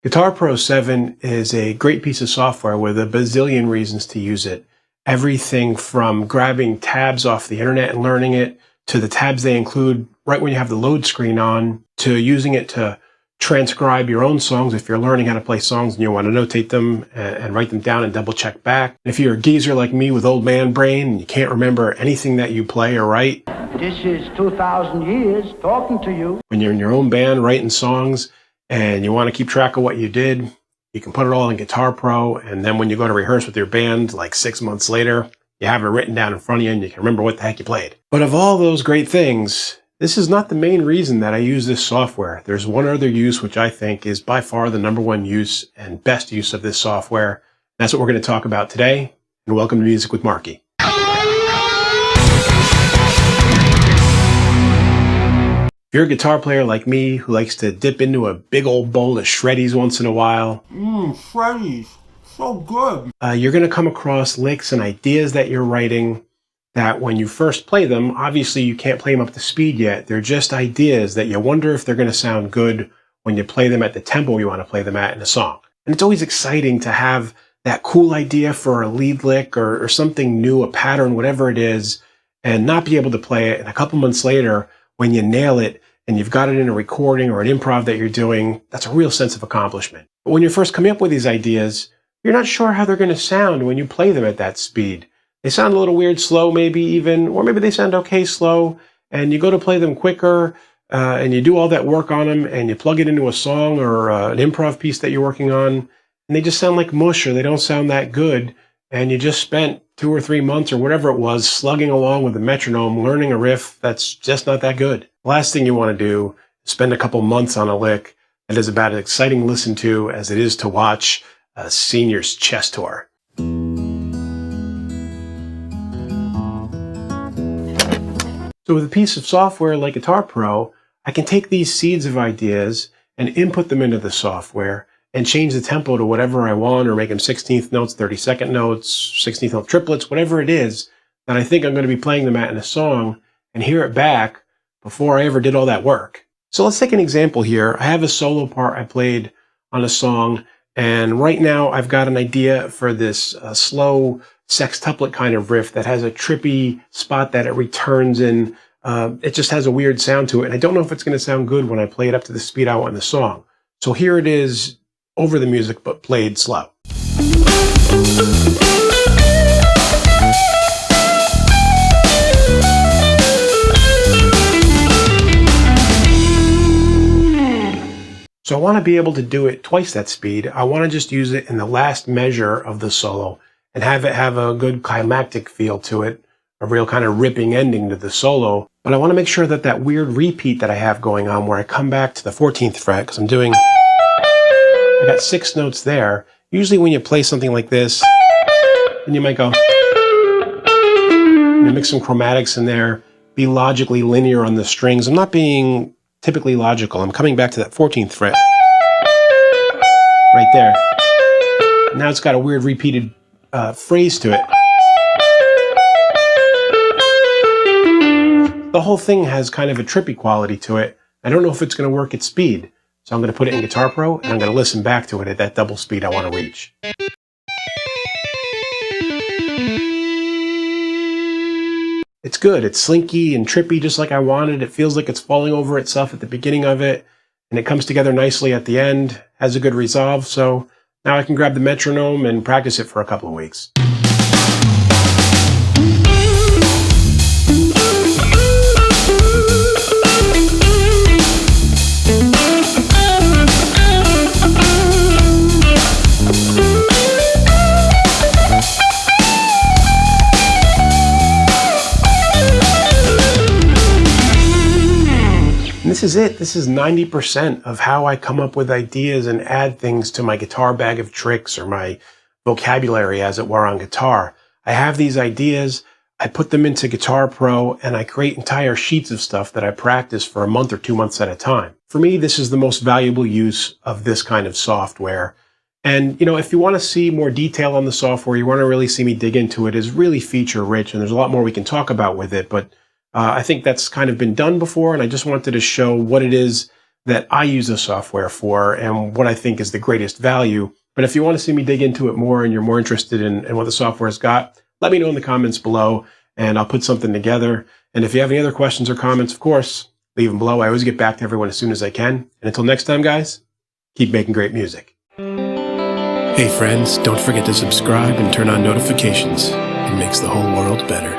Guitar Pro 7 is a great piece of software with a bazillion reasons to use it. Everything from grabbing tabs off the internet and learning it, to the tabs they include right when you have the load screen on, to using it to transcribe your own songs if you're learning how to play songs and you want to notate them and write them down and double check back. If you're a geezer like me with old man brain and you can't remember anything that you play or write. This is 2,000 years talking to you. When you're in your own band writing songs and you want to keep track of what you did, you can put it all in Guitar Pro, and then when you go to rehearse with your band like 6 months later, you have it written down in front of you and you can remember what the heck you played. But of all those great things, this is not the main reason that I use this software. There's one other use which I think is by far the #1 use and best use of this software. That's what we're going to talk about today, and welcome to Music with Marky. If you're a guitar player like me who likes to dip into a big old bowl of shreddies once in a while, shreddies, so good. You're going to come across licks and ideas that you're writing that when you first play them, obviously you can't play them up to speed yet. They're just ideas that you wonder if they're going to sound good when you play them at the tempo you want to play them at in a song. And it's always exciting to have that cool idea for a lead lick or something new, a pattern, whatever it is, and not be able to play it. And a couple months later, when you nail it and you've got it in a recording or an improv that you're doing, that's a real sense of accomplishment. But when you're first coming up with these ideas, you're not sure how they're going to sound when you play them at that speed. They sound a little weird slow maybe even, or maybe they sound okay slow, and you go to play them quicker, and you do all that work on them, and you plug it into a song or an improv piece that you're working on, and they just sound like mush, or they don't sound that good, and you just spent 2 or 3 months or whatever it was slugging along with the metronome, learning a riff that's just not that good. The last thing you want to do is spend a couple months on a lick that is about as exciting to listen to as it is to watch a senior's chess tour. So with a piece of software like Guitar Pro, I can take these seeds of ideas and input them into the software and change the tempo to whatever I want, or make them 16th notes, 32nd notes, 16th note triplets, whatever it is that I think I'm going to be playing them at in a song, and hear it back before I ever did all that work. So let's take an example here. I have a solo part I played on a song, and right now I've got an idea for this slow sextuplet kind of riff that has a trippy spot that it returns in. It just has a weird sound to it, and I don't know if it's going to sound good when I play it up to the speed I want in the song. So here it is over the music, but played slow. So I want to be able to do it twice that speed. I want to just use it in the last measure of the solo and have it have a good climactic feel to it, a real kind of ripping ending to the solo. But I want to make sure that that weird repeat that I have going on where I come back to the 14th fret, because I got 6 notes there. Usually when you play something like this, then you might go, you mix some chromatics in there, be logically linear on the strings. I'm not being typically logical. I'm coming back to that 14th fret right there. Now it's got a weird repeated phrase to it. The whole thing has kind of a trippy quality to it. I don't know if it's going to work at speed. So I'm going to put it in Guitar Pro, and I'm going to listen back to it at that double speed I want to reach. It's good. It's slinky and trippy just like I wanted. It feels like it's falling over itself at the beginning of it, and it comes together nicely at the end, has a good resolve. So now I can grab the metronome and practice it for a couple of weeks. This is it. This is 90% of how I come up with ideas and add things to my guitar bag of tricks, or my vocabulary as it were on guitar. I have these ideas, I put them into Guitar Pro, and I create entire sheets of stuff that I practice for a month or 2 months at a time. For me, this is the most valuable use of this kind of software. And, you know, if you want to see more detail on the software, you want to really see me dig into it, it's really feature rich, and there's a lot more we can talk about with it, but I think that's kind of been done before, and I just wanted to show what it is that I use the software for and what I think is the greatest value. But if you want to see me dig into it more and you're more interested in what the software's got, let me know in the comments below and I'll put something together. And if you have any other questions or comments, of course, leave them below. I always get back to everyone as soon as I can. And until next time, guys, keep making great music. Hey friends, don't forget to subscribe and turn on notifications. It makes the whole world better.